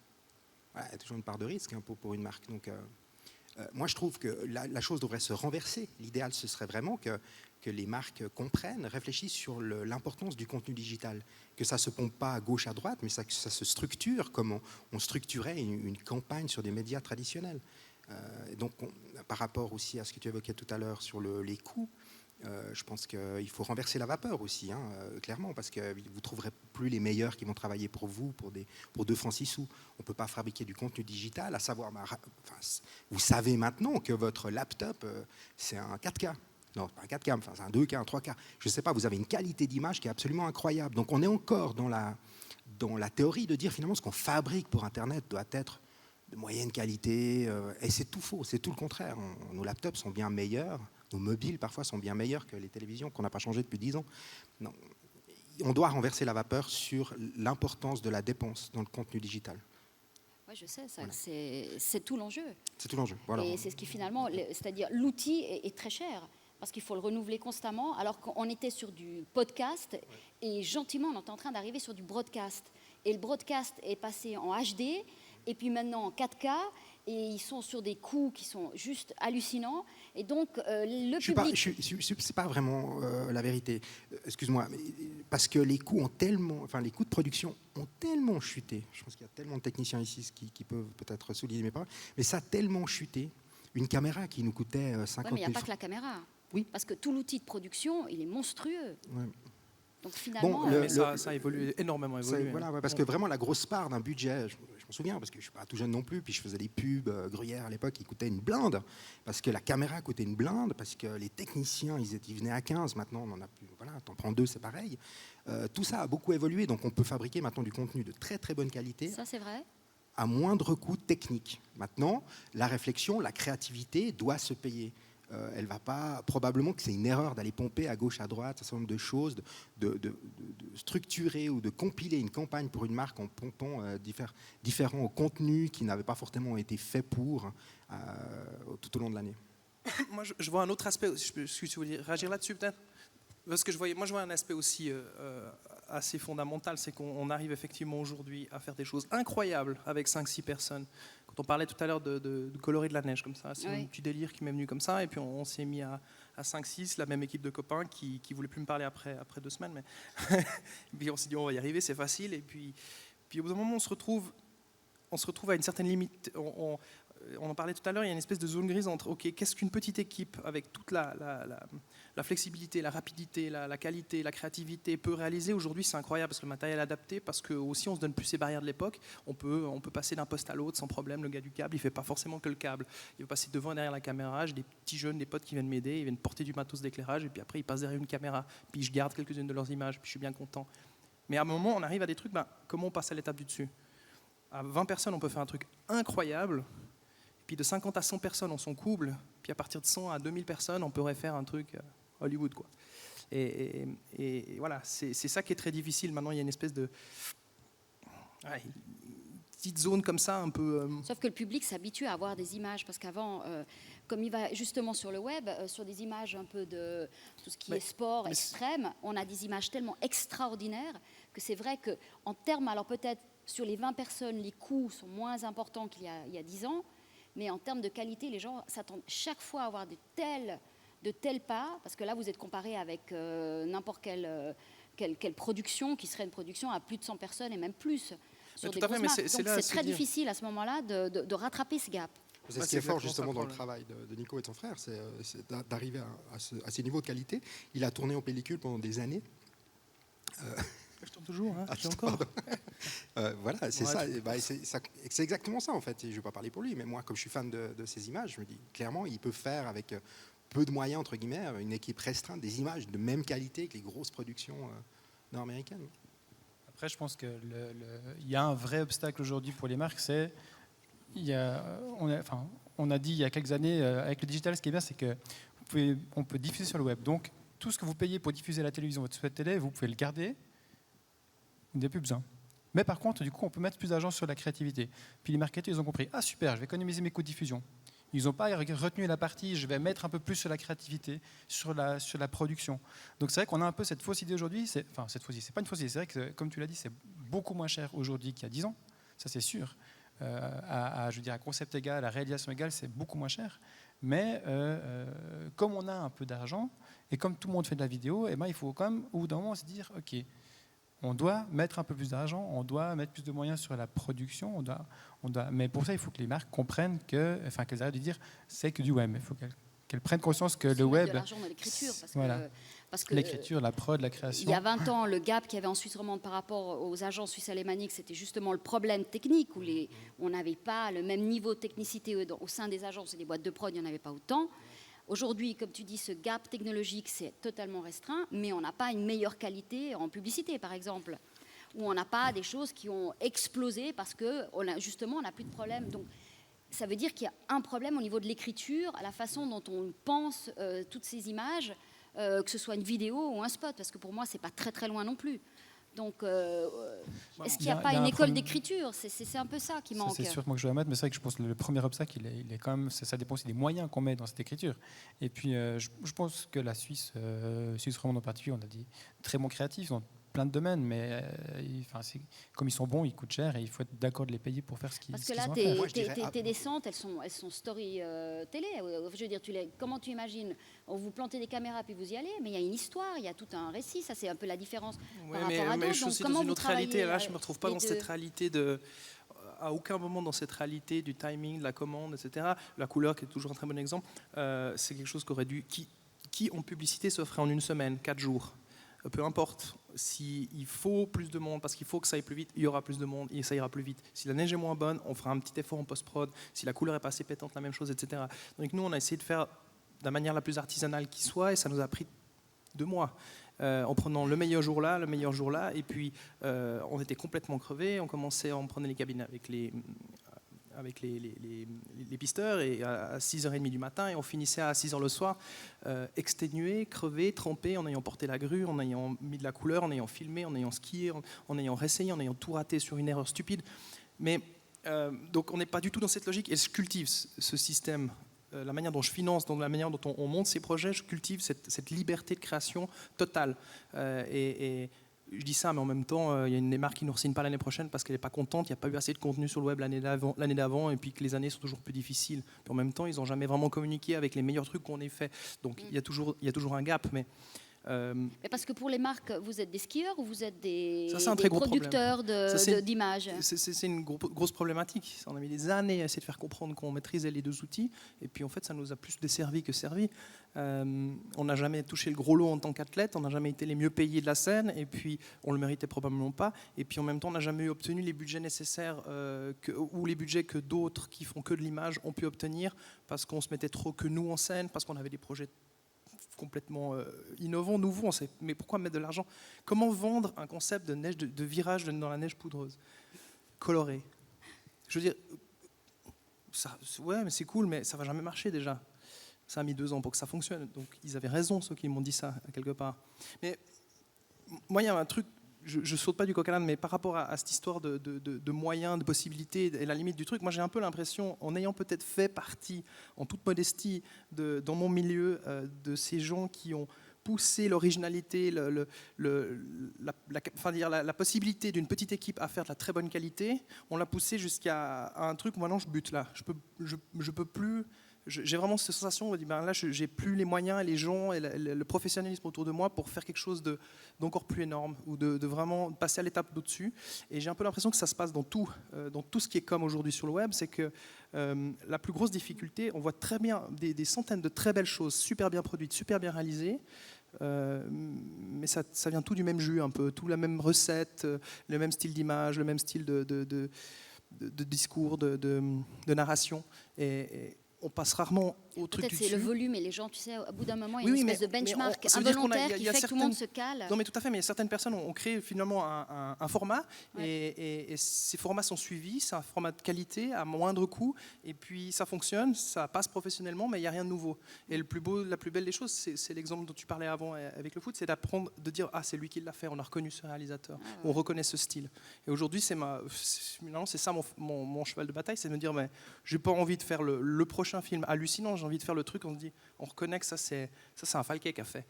il y a toujours une part de risque pour une marque. Donc, moi, je trouve que la chose devrait se renverser. L'idéal, ce serait vraiment que les marques comprennent, réfléchissent sur l'importance du contenu digital, que ça ne se pompe pas à gauche, à droite, mais que ça se structure comme on structurait une campagne sur des médias traditionnels. Donc, par rapport aussi à ce que tu évoquais tout à l'heure sur les coûts, je pense qu'il faut renverser la vapeur aussi, clairement, parce que vous ne trouverez plus les meilleurs qui vont travailler pour vous pour 2 francs 6 sous. On ne peut pas fabriquer du contenu digital, à savoir, vous savez maintenant que votre laptop, c'est un 4K. Non, pas un 4K, c'est un 2K, un 3K. Je ne sais pas, vous avez une qualité d'image qui est absolument incroyable. Donc on est encore dans la théorie de dire finalement ce qu'on fabrique pour Internet doit être de moyenne qualité, et c'est tout faux, c'est tout le contraire. Nos laptops sont bien meilleurs, nos mobiles parfois sont bien meilleurs que les télévisions qu'on n'a pas changées depuis 10 ans. Non. On doit renverser la vapeur sur l'importance de la dépense dans le contenu digital. Oui, je sais, ça, Voilà. c'est tout l'enjeu. C'est tout l'enjeu. Voilà. Et c'est ce qui finalement, c'est-à-dire l'outil est très cher parce qu'il faut le renouveler constamment, alors qu'on était sur du podcast et gentiment on est en train d'arriver sur du broadcast. Et le broadcast est passé en HD et puis maintenant en 4K. Et ils sont sur des coûts qui sont juste hallucinants. Et donc, le public... C'est pas vraiment la vérité. Excuse-moi, parce que les coûts les coûts de production ont tellement chuté. Je pense qu'il y a tellement de techniciens ici qui peuvent peut-être souligner mes paroles. Mais ça a tellement chuté. Une caméra qui nous coûtait 50 000 mais il n'y a pas que la caméra. Oui. Parce que tout l'outil de production, il est monstrueux. Ouais. Donc finalement... Ça a évolué, énormément évolué. Voilà, parce que vraiment la grosse part d'un budget, je m'en souviens, parce que je ne suis pas tout jeune non plus, puis je faisais des pubs, Gruyère à l'époque, qui coûtaient une blinde, parce que la caméra coûtait une blinde, parce que les techniciens, ils venaient à 15, maintenant on en a plus, voilà, t'en prends 2, c'est pareil. Tout ça a beaucoup évolué, donc on peut fabriquer maintenant du contenu de très très bonne qualité. Ça c'est vrai. À moindre coût technique. Maintenant, la réflexion, la créativité doit se payer. Elle va pas, probablement que c'est une erreur d'aller pomper à gauche, à droite, un certain nombre de choses, de structurer ou de compiler une campagne pour une marque en pompant différents contenus qui n'avaient pas forcément été faits pour tout au long de l'année. Moi, je vois un autre aspect. Si tu voulais réagir là-dessus, peut-être. Parce que je vois un aspect aussi assez fondamental, c'est qu'on arrive effectivement aujourd'hui à faire des choses incroyables avec 5-6 personnes. Quand on parlait tout à l'heure de colorer de la neige comme ça, c'est un petit délire qui m'est venu comme ça, et puis on s'est mis à 5-6, la même équipe de copains qui ne voulaient plus me parler après 2 semaines, mais puis on s'est dit on va y arriver, c'est facile, et puis au bout d'un moment on se retrouve à une certaine limite. On en parlait tout à l'heure, il y a une espèce de zone grise entre qu'est-ce qu'une petite équipe avec toute la flexibilité, la rapidité, la qualité, la créativité peut réaliser. Aujourd'hui, c'est incroyable parce que le matériel est adapté, parce que aussi on se donne plus ces barrières de l'époque. On peut passer d'un poste à l'autre sans problème. Le gars du câble, il fait pas forcément que le câble. Il va passer devant et derrière la caméra. J'ai des petits jeunes, des potes qui viennent m'aider, ils viennent porter du matos d'éclairage et puis après ils passent derrière une caméra. Puis je garde quelques-unes de leurs images, puis je suis bien content. Mais à un moment, on arrive à des trucs, comment on passe à l'étape du dessus? À 20 personnes, on peut faire un truc incroyable. Puis de 50 à 100 personnes, on s'en couple. Puis à partir de 100 à 2000 personnes, on pourrait faire un truc Hollywood, quoi. Et voilà, c'est ça qui est très difficile. Maintenant, il y a une espèce de petite zone comme ça, un peu... Sauf que le public s'habitue à avoir des images, parce qu'avant, comme il va justement sur le web, sur des images un peu de tout ce qui est sport extrême, on a des images tellement extraordinaires que c'est vrai qu'en termes, alors peut-être sur les 20 personnes, les coûts sont moins importants qu'il y a 10 ans, mais en termes de qualité, les gens s'attendent chaque fois à avoir de tels pas, parce que là, vous êtes comparé avec n'importe quelle production, qui serait une production à plus de 100 personnes et même plus. Sur des grosses marques. Donc c'est très difficile à ce moment-là de rattraper ce gap. C'est ce qui est fort justement dans le travail de Nico et de son frère, c'est d'arriver à ces niveaux de qualité. Il a tourné en pellicule pendant des années. Je tourne toujours, hein, je encore. Voilà, c'est ça. C'est exactement ça en fait. Et je ne vais pas parler pour lui, mais moi, comme je suis fan de ces images, je me dis clairement, il peut faire avec peu de moyens, entre guillemets, une équipe restreinte, des images de même qualité que les grosses productions nord-américaines. Après, je pense qu'il y a un vrai obstacle aujourd'hui pour les marques, c'est on a dit il y a quelques années, avec le digital, ce qui est bien, c'est qu'on peut diffuser sur le web. Donc, tout ce que vous payez pour diffuser à la télévision, votre spot télé, vous pouvez le garder, vous n'avez plus besoin. Mais par contre, du coup, on peut mettre plus d'argent sur la créativité. Puis les marketeurs, ils ont compris, ah super, je vais économiser mes coûts de diffusion. Ils n'ont pas retenu la partie, je vais mettre un peu plus sur la créativité, sur la production. Donc c'est vrai qu'on a un peu cette fausse idée aujourd'hui. Cette fausse idée, c'est pas une fausse idée. C'est vrai que, comme tu l'as dit, c'est beaucoup moins cher aujourd'hui qu'il y a 10 ans. Ça, c'est sûr. Je veux dire, à concept égal, à réalisation égale, c'est beaucoup moins cher. Mais comme on a un peu d'argent et comme tout le monde fait de la vidéo, eh ben, il faut quand même, au bout d'un moment, se dire, OK, on doit mettre un peu plus d'argent, on doit mettre plus de moyens sur la production, mais pour ça, il faut que les marques comprennent qu'elles arrêtent de dire c'est que du web. Il faut qu'elles prennent conscience que le web... de l'argent dans l'écriture, parce que l'écriture, la prod, la création... Il y a 20 ans, le gap qu'il y avait en Suisse romande par rapport aux agences suisses alémaniques, c'était justement le problème technique, où on n'avait pas le même niveau de technicité au sein des agences et des boîtes de prod, il n'y en avait pas autant. Aujourd'hui, comme tu dis, ce gap technologique, c'est totalement restreint, mais on n'a pas une meilleure qualité en publicité, par exemple, où on n'a pas des choses qui ont explosé parce qu'on n'a plus de problème. Donc, ça veut dire qu'il y a un problème au niveau de l'écriture, à la façon dont on pense toutes ces images, que ce soit une vidéo ou un spot, parce que pour moi, c'est pas très très loin non plus. Donc, est-ce qu'il n'y a pas une école d'écriture ? C'est un peu ça qui manque. C'est sûr que moi que je dois mettre, mais c'est vrai que je pense que le premier obstacle, il est quand même, ça dépend aussi des moyens qu'on met dans cette écriture. Et puis, je pense que la Suisse romande en particulier, on a dit très bons créatifs dans plein de domaines, mais comme ils sont bons, ils coûtent cher et il faut être d'accord de les payer pour faire ce qu'ils ont à faire. Parce que là, tes descentes, elles sont story télé. Je veux dire, comment tu imagines ? Vous plantez des caméras puis vous y allez, mais il y a une histoire, il y a tout un récit. Ça, c'est un peu la différence par rapport à d'autres. Mais je suis aussi dans une autre réalité. Là, je ne me retrouve pas dans cette réalité à aucun moment dans cette réalité du timing, de la commande, etc. La couleur, qui est toujours un très bon exemple, c'est quelque chose qui en publicité se ferait en une semaine, 4 jours. Peu importe, s'il faut plus de monde, parce qu'il faut que ça aille plus vite, il y aura plus de monde et ça ira plus vite. Si la neige est moins bonne, on fera un petit effort en post-prod. Si la couleur est pas assez pétante, la même chose, etc. Donc nous, on a essayé de faire de la manière la plus artisanale qui soit et ça nous a pris 2 mois. En prenant le meilleur jour là, et puis on était complètement crevés. On prenait les cabines avec les pisteurs et à 6h30 du matin et on finissait à 6h le soir, exténué, crevé, trempé, en ayant porté la grue, en ayant mis de la couleur, en ayant filmé, en ayant skié, en ayant réessayé, en ayant tout raté sur une erreur stupide. Mais donc on n'est pas du tout dans cette logique et je cultive ce système. La manière dont je finance, dans la manière dont on monte ces projets, je cultive cette liberté de création totale. Et je dis ça, mais en même temps, il y a une des marques qui ne nous re-signe pas l'année prochaine parce qu'elle n'est pas contente, il n'y a pas eu assez de contenu sur le web l'année d'avant, et puis que les années sont toujours plus difficiles. Puis en même temps, ils n'ont jamais vraiment communiqué avec les meilleurs trucs qu'on ait fait. Donc il y a toujours un gap. Mais parce que pour les marques, vous êtes des skieurs ou vous êtes des très gros producteurs d'images ? C'est une grosse problématique. On a mis des années à essayer de faire comprendre qu'on maîtrisait les 2 outils, et puis en fait, ça nous a plus desservi que servi. On n'a jamais touché le gros lot en tant qu'athlète, on n'a jamais été les mieux payés de la scène, et puis on le méritait probablement pas. Et puis en même temps, on n'a jamais obtenu les budgets nécessaires ou les budgets que d'autres qui font que de l'image ont pu obtenir parce qu'on se mettait trop que nous en scène, parce qu'on avait des projets complètement innovants, nouveaux. On sait, mais pourquoi mettre de l'argent ? Comment vendre un concept de neige, de virage dans la neige poudreuse, colorée ? Je veux dire, ouais, mais c'est cool, mais ça va jamais marcher déjà. Ça a mis 2 ans pour que ça fonctionne. Donc ils avaient raison, ceux qui m'ont dit ça, quelque part. Mais moi, il y a un truc, je saute pas du coq à l'âne, mais par rapport à cette histoire de moyens, de possibilités, et la limite du truc, moi j'ai un peu l'impression, en ayant peut-être fait partie, en toute modestie, dans mon milieu, de ces gens qui ont poussé l'originalité, la possibilité d'une petite équipe à faire de la très bonne qualité, on l'a poussé jusqu'à un truc où maintenant je bute là. Je peux plus. J'ai vraiment cette sensation, là, j'ai plus les moyens et les gens et le professionnalisme autour de moi pour faire quelque chose d'encore plus énorme ou de vraiment passer à l'étape d'au-dessus. Et j'ai un peu l'impression que ça se passe dans tout ce qui est comme aujourd'hui sur le web, c'est que la plus grosse difficulté, on voit très bien des centaines de très belles choses, super bien produites, super bien réalisées, mais ça vient tout du même jus un peu, tout la même recette, le même style d'image, le même style de discours, de narration. Et on passe rarement au truc du Peut-être c'est le dessus. volume et les gens, tu sais, au bout d'un moment, il y a Oui, une espèce mais de benchmark ça veut dire qu'on a- involontaire il qui y a fait que tout le monde se cale. Non, mais tout à fait, mais certaines personnes ont créé finalement un format, Ouais. et ces formats sont suivis, c'est un format de qualité, à moindre coût, et puis ça fonctionne, ça passe professionnellement, mais il n'y a rien de nouveau. Et la plus belle des choses, c'est l'exemple dont tu parlais avant avec le foot, c'est d'apprendre, de dire, ah, c'est lui qui l'a fait, on a reconnu ce réalisateur, on reconnaît ce style. Et aujourd'hui, c'est ça mon cheval de bataille, c'est de me dire, mais j'ai pas envie de faire le prochain film hallucinant, j'ai envie de faire le truc, on reconnaît que ça c'est un Falquet qui a fait.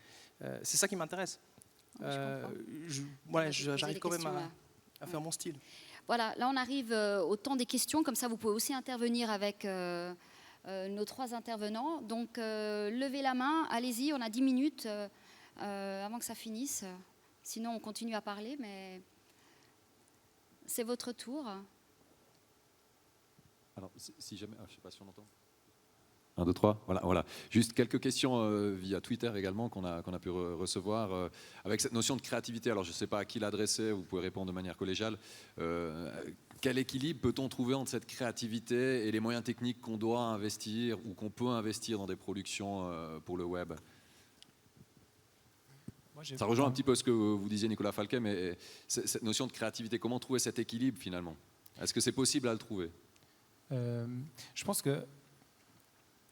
C'est ça qui m'intéresse. J'arrive quand même à faire mon style. Voilà, là on arrive au temps des questions, comme ça vous pouvez aussi intervenir avec nos 3 intervenants. Donc levez la main, allez-y, on a 10 minutes avant que ça finisse. Sinon on continue à parler, mais c'est votre tour. Alors, si jamais, je ne sais pas si on entend. 1, 2, 3, voilà. Juste quelques questions via Twitter également qu'on a pu recevoir avec cette notion de créativité. Alors je ne sais pas à qui l'adresser, vous pouvez répondre de manière collégiale. Quel équilibre peut-on trouver entre cette créativité et les moyens techniques qu'on doit investir ou qu'on peut investir dans des productions pour le web ? Ça rejoint un petit peu ce que vous disiez, Nicolas Falquet, mais cette notion de créativité, comment trouver cet équilibre finalement ? Est-ce que c'est possible à le trouver ? Je pense que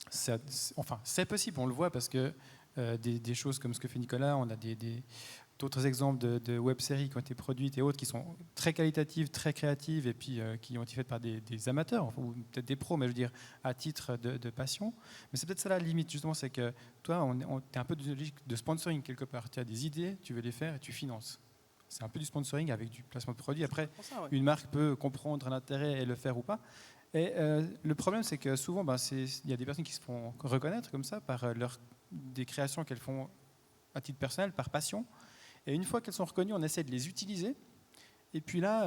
c'est possible, on le voit parce que des choses comme ce que fait Nicolas, on a d'autres exemples de web-séries qui ont été produites et autres qui sont très qualitatives, très créatives et puis qui ont été faites par des amateurs ou peut-être des pros, mais je veux dire à titre de passion. Mais c'est peut-être ça la limite justement, c'est que toi, tu es un peu de logique de sponsoring quelque part. Tu as des idées, tu veux les faire et tu finances. C'est un peu du sponsoring avec du placement de produit. Après, une marque peut comprendre l'intérêt et le faire ou pas. Et le problème, c'est que souvent, il y a des personnes qui se font reconnaître comme ça par des créations qu'elles font à titre personnel, par passion. Et une fois qu'elles sont reconnues, on essaie de les utiliser. Et puis là,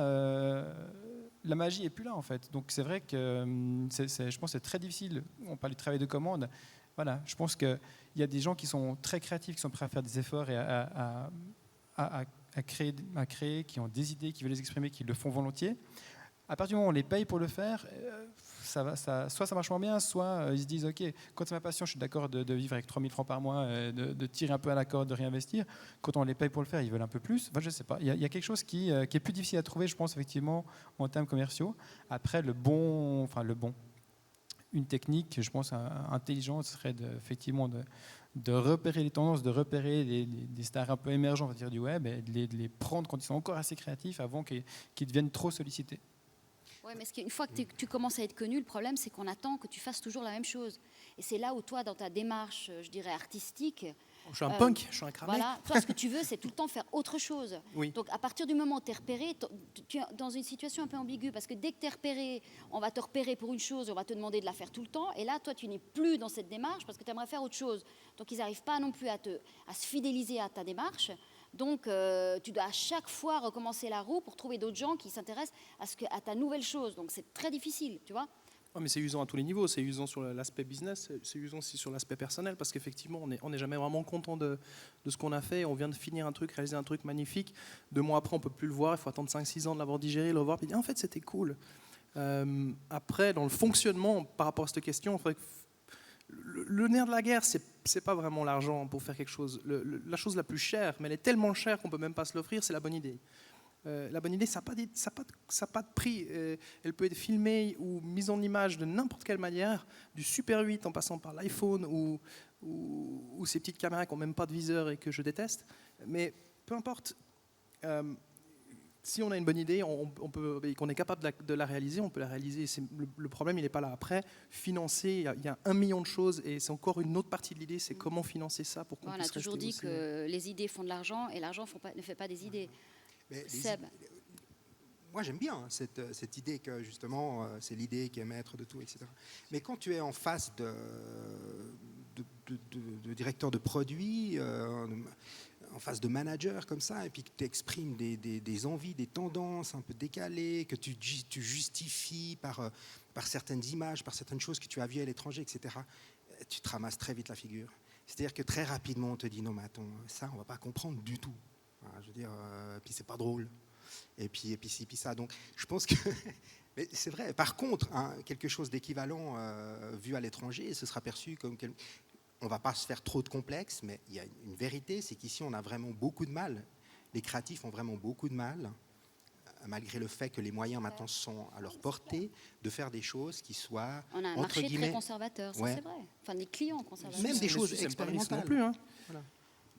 la magie n'est plus là, en fait. Donc c'est vrai que je pense que c'est très difficile. On parle du travail de commande. Voilà, je pense qu'il y a des gens qui sont très créatifs, qui sont prêts à faire des efforts et à créer, qui ont des idées, qui veulent les exprimer, qui le font volontiers. À partir du moment où on les paye pour le faire, soit ça marche moins bien, soit ils se disent ok, quand c'est ma passion, je suis d'accord de vivre avec 3 000 francs par mois, de tirer un peu à la corde, de réinvestir. Quand on les paye pour le faire, ils veulent un peu plus. Enfin, je ne sais pas. Il y a quelque chose qui est plus difficile à trouver, je pense, effectivement, en termes commerciaux. Après, une technique, je pense, intelligente serait effectivement de repérer les tendances, de repérer des stars un peu émergents, on va dire, du web, et de les prendre quand ils sont encore assez créatifs avant qu'ils deviennent trop sollicités. Oui, mais une fois que tu commences à être connu, le problème, c'est qu'on attend que tu fasses toujours la même chose. Et c'est là où toi, dans ta démarche, je dirais, artistique... Je suis un punk, je suis un cramé. Voilà, toi, ce que tu veux, c'est tout le temps faire autre chose. Oui. Donc, à partir du moment où tu es repéré, tu es dans une situation un peu ambiguë, parce que dès que tu es repéré, on va te repérer pour une chose, on va te demander de la faire tout le temps, et là, toi, tu n'es plus dans cette démarche, parce que tu aimerais faire autre chose. Donc, ils n'arrivent pas non plus à se fidéliser à ta démarche. Donc, tu dois à chaque fois recommencer la roue pour trouver d'autres gens qui s'intéressent à ta nouvelle chose. Donc, c'est très difficile, tu vois. Oh, mais c'est usant à tous les niveaux, c'est usant sur l'aspect business, c'est usant aussi sur l'aspect personnel, parce qu'effectivement, on n'est jamais vraiment content de ce qu'on a fait. On vient de finir un truc, réaliser un truc magnifique. 2 mois après, on ne peut plus le voir, il faut attendre 5-6 ans de l'avoir digéré, le revoir, puis dire en fait, c'était cool. Après, dans le fonctionnement, par rapport à cette question, le nerf de la guerre, c'est pas vraiment l'argent pour faire quelque chose. La chose la plus chère, mais elle est tellement chère qu'on ne peut même pas se l'offrir, c'est la bonne idée. La bonne idée, ça n'a pas de prix. Elle peut être filmée ou mise en image de n'importe quelle manière, du Super 8 en passant par l'iPhone ou ces petites caméras qui n'ont même pas de viseur et que je déteste. Mais peu importe, si on a une bonne idée et qu'on est capable de la réaliser, on peut la réaliser. Le problème, il n'est pas là. Après, financer, il y a 1 million de choses et c'est encore une autre partie de l'idée, c'est comment financer ça pour qu'on On puisse a toujours rester dit aussi- que les idées font de l'argent et l'argent ne fait pas des idées. Mais Seb. moi, j'aime bien cette idée que, justement, c'est l'idée qui est maître de tout, etc. Mais quand tu es en face de directeur de produit, en face de manager comme ça, et puis que tu exprimes des envies, des tendances un peu décalées, que tu justifies par certaines images, par certaines choses que tu as vues à l'étranger, etc., tu te ramasses très vite la figure. C'est-à-dire que très rapidement, on te dit, non, mais attends, ça, on ne va pas comprendre du tout. Voilà, je veux dire, puis c'est pas drôle. Et puis ci, puis ça. Donc, je pense que... Mais c'est vrai. Par contre, quelque chose d'équivalent vu à l'étranger, ce sera perçu comme... On ne va pas se faire trop de complexe, mais il y a une vérité, c'est qu'ici, on a vraiment beaucoup de mal. Les créatifs ont vraiment beaucoup de mal, malgré le fait que les moyens maintenant sont à leur portée, de faire des choses qui soient, On a un entre marché guillemets... très conservateur, ça Ouais. c'est vrai. Enfin, des clients conservateurs. Même des Mais choses c'est pas le risque non expérimentales. plus. Hein.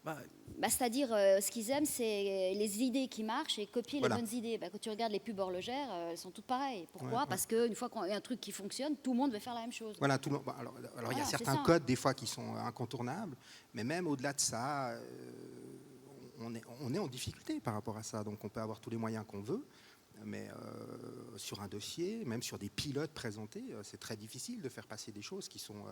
Voilà. C'est-à-dire, ce qu'ils aiment, c'est les idées qui marchent et copier Voilà. les bonnes idées. Quand tu regardes les pubs horlogères, elles sont toutes pareilles. Pourquoi Ouais. Parce qu'une fois qu'il y a un truc qui fonctionne, tout le monde veut faire la même chose. Voilà, alors il y a Voilà, c'est certains ça. codes des fois qui sont incontournables, mais même au-delà de ça, on est en difficulté par rapport à ça. Donc on peut avoir tous les moyens qu'on veut, mais sur un dossier, même sur des pilotes présentés, c'est très difficile de faire passer des choses qui sont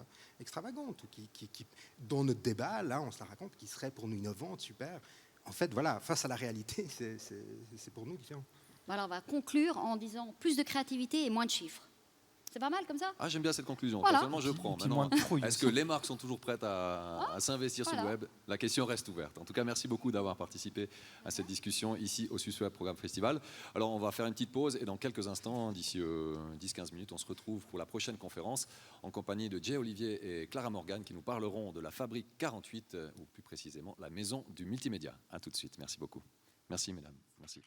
extravagantes, ou qui, dans notre débat, là, on se la raconte, qui seraient pour nous innovantes, super. En fait, voilà, face à la réalité, c'est pour nous différent. Voilà, on va conclure en disant plus de créativité et moins de chiffres. C'est pas mal comme ça? Ah, j'aime bien cette conclusion. Voilà. Personnellement, je prends. Puis Maintenant, moins de trouille est-ce que aussi. les marques sont toujours prêtes à s'investir sur le Voilà. web? La question reste ouverte. En tout cas, merci beaucoup d'avoir participé à cette discussion ici au SUSWeb Programme Festival. Alors, on va faire une petite pause et dans quelques instants, d'ici 10-15 minutes, on se retrouve pour la prochaine conférence en compagnie de Jay Olivier et Clara Morgan qui nous parleront de la Fabrique 48, ou plus précisément la maison du multimédia. À tout de suite. Merci beaucoup. Merci, mesdames. Merci.